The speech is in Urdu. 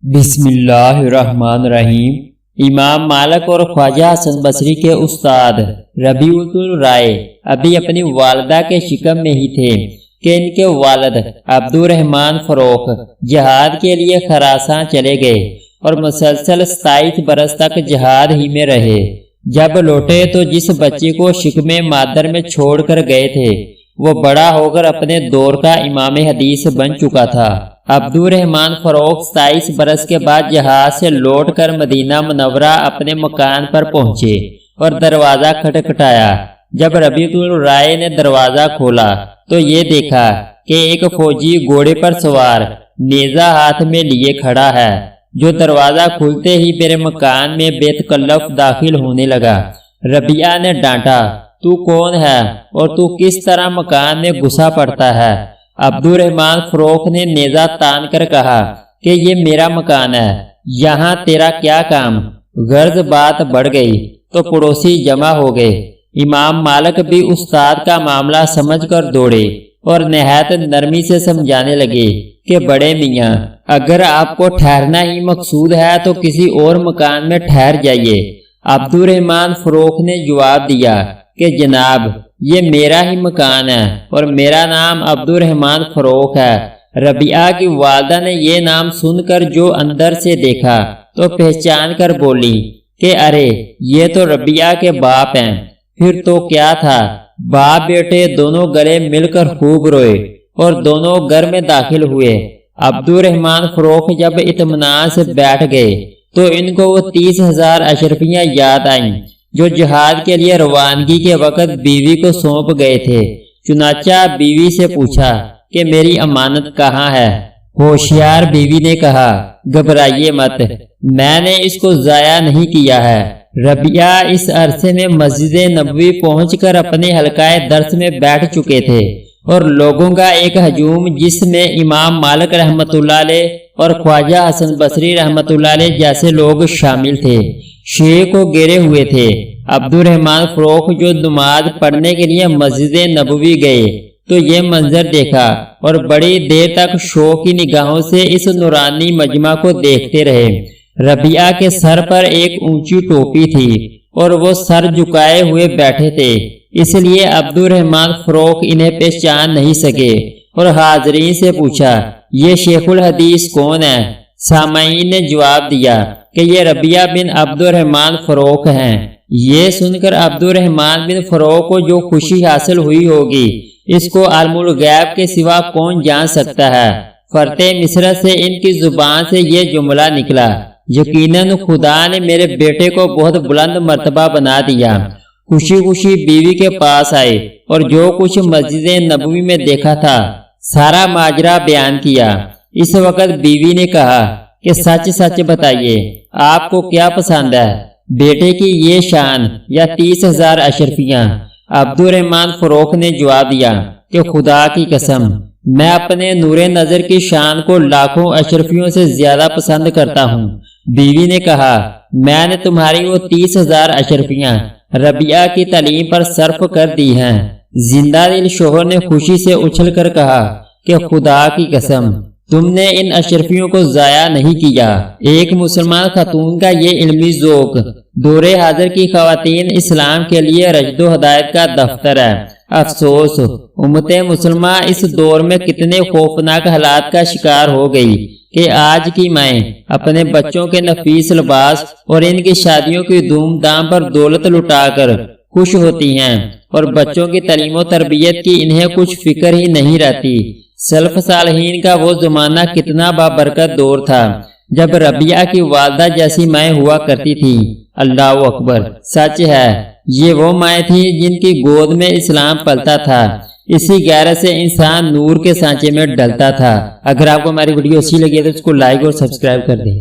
بسم اللہ الرحمن الرحیم۔ امام مالک اور خواجہ حسن بصری کے استاد ربیع الرائے ابھی اپنی والدہ کے شکم میں ہی تھے کہ ان کے والد عبد الرحمن فروخ جہاد کے لیے خراساں چلے گئے اور مسلسل 27 برس تک جہاد ہی میں رہے۔ جب لوٹے تو جس بچے کو شکم مادر میں چھوڑ کر گئے تھے وہ بڑا ہو کر اپنے دور کا امام حدیث بن چکا تھا۔ عبد الرحمن فروخ 27 برس کے بعد جہاز سے لوٹ کر مدینہ منورہ اپنے مکان پر پہنچے اور دروازہ کھٹکھٹایا۔ جب ربیع الرائے نے دروازہ کھولا تو یہ دیکھا کہ ایک فوجی گھوڑے پر سوار نیزہ ہاتھ میں لیے کھڑا ہے، جو دروازہ کھلتے ہی میرے مکان میں بے تکلف داخل ہونے لگا۔ ربیعہ نے ڈانٹا، تو کون ہے اور تو کس طرح مکان میں گھسا پڑتا ہے؟ عبد الرحمن فروخ نے نیزہ تان کر کہا کہ یہ میرا مکان ہے، یہاں تیرا کیا کام؟ غرض بات بڑھ گئی تو پڑوسی جمع ہو گئے۔ امام مالک بھی استاد کا معاملہ سمجھ کر دوڑے اور نہایت نرمی سے سمجھانے لگے کہ بڑے میاں، اگر آپ کو ٹھہرنا ہی مقصود ہے تو کسی اور مکان میں ٹھہر جائیے۔ عبد الرحمن فروخ نے جواب دیا کہ جناب، یہ میرا ہی مکان ہے اور میرا نام عبد الرحمن فروخ ہے۔ ربیعہ کی والدہ نے یہ نام سن کر جو اندر سے دیکھا تو پہچان کر بولی کہ ارے یہ تو ربیعہ کے باپ ہیں۔ پھر تو کیا تھا، باپ بیٹے دونوں گلے مل کر خوب روئے اور دونوں گھر میں داخل ہوئے۔ عبد الرحمن فروخ جب اطمینان سے بیٹھ گئے تو ان کو وہ 30,000 اشرفیاں یاد آئیں جو جہاد کے لیے روانگی کے وقت بیوی کو سونپ گئے تھے۔ چنانچہ بیوی سے پوچھا کہ میری امانت کہاں ہے؟ ہوشیار بیوی نے کہا، گھبرائیے مت، میں نے اس کو ضائع نہیں کیا ہے۔ ربیعہ اس عرصے میں مسجد نبوی پہنچ کر اپنے حلقہ درس میں بیٹھ چکے تھے اور لوگوں کا ایک ہجوم جس میں امام مالک رحمۃ اللہ علیہ اور خواجہ حسن بصری رحمۃ اللہ علیہ جیسے لوگ شامل تھے، شیعہ کو گھیرے ہوئے تھے۔ عبد الرحمن فروخ جو نماز پڑھنے کے لیے مسجد نبوی گئے تو یہ منظر دیکھا اور بڑی دیر تک شوقی نگاہوں سے اس نورانی مجمع کو دیکھتے رہے۔ ربیعہ کے سر پر ایک اونچی ٹوپی تھی اور وہ سر جھکائے ہوئے بیٹھے تھے، اس لیے عبد الرحمن فروخ انہیں پہچان نہیں سکے اور حاضرین سے پوچھا، یہ شیخ الحدیث کون ہے؟ سامعین نے جواب دیا کہ یہ ربیعہ بن عبد الرحمن فروخ ہیں۔ یہ سن کر عبد الرحمن بن فروخ کو جو خوشی حاصل ہوئی ہوگی اس کو عالم الغیب کے سوا کون جان سکتا ہے۔ فرت مصر سے ان کی زبان سے یہ جملہ نکلا، یقیناً خدا نے میرے بیٹے کو بہت بلند مرتبہ بنا دیا۔ خوشی خوشی بیوی کے پاس آئے اور جو کچھ مسجد نبوی میں دیکھا تھا سارا ماجرا بیان کیا۔ اس وقت بیوی نے کہا کہ سچ سچ بتائیے، آپ کو کیا پسند ہے، بیٹے کی یہ شان یا 30,000 اشرفیاں؟ عبد الرحمن فروخ نے جواب دیا کہ خدا کی قسم، میں اپنے نور نظر کی شان کو لاکھوں اشرفیوں سے زیادہ پسند کرتا ہوں۔ بیوی نے کہا، میں نے تمہاری وہ 30,000 اشرفیاں ربیعہ کی تعلیم پر صرف کر دی ہیں۔ زندہ دل شوہر نے خوشی سے اچھل کر کہا کہ خدا کی قسم، تم نے ان اشرفیوں کو ضائع نہیں کیا۔ ایک مسلمان خاتون کا یہ علمی ذوق دور حاضر کی خواتین اسلام کے لیے رشد و ہدایت کا دفتر ہے۔ افسوس، امت مسلمہ اس دور میں کتنے خوفناک حالات کا شکار ہو گئی کہ آج کی مائیں اپنے بچوں کے نفیس لباس اور ان کی شادیوں کی دھوم دھام پر دولت لٹا کر خوش ہوتی ہیں اور بچوں کی تعلیم و تربیت کی انہیں کچھ فکر ہی نہیں رہتی۔ سلف صالحین کا وہ زمانہ کتنا بابرکت دور تھا جب ربیعہ کی والدہ جیسی مائیں ہوا کرتی تھی۔ اللہ اکبر، سچ ہے، یہ وہ مائیں تھیں جن کی گود میں اسلام پلتا تھا۔ اسی غیرت سے انسان نور کے سانچے میں ڈلتا تھا۔ اگر آپ کو ہماری ویڈیو اچھی لگی تو اس کو لائک اور سبسکرائب کر دیں۔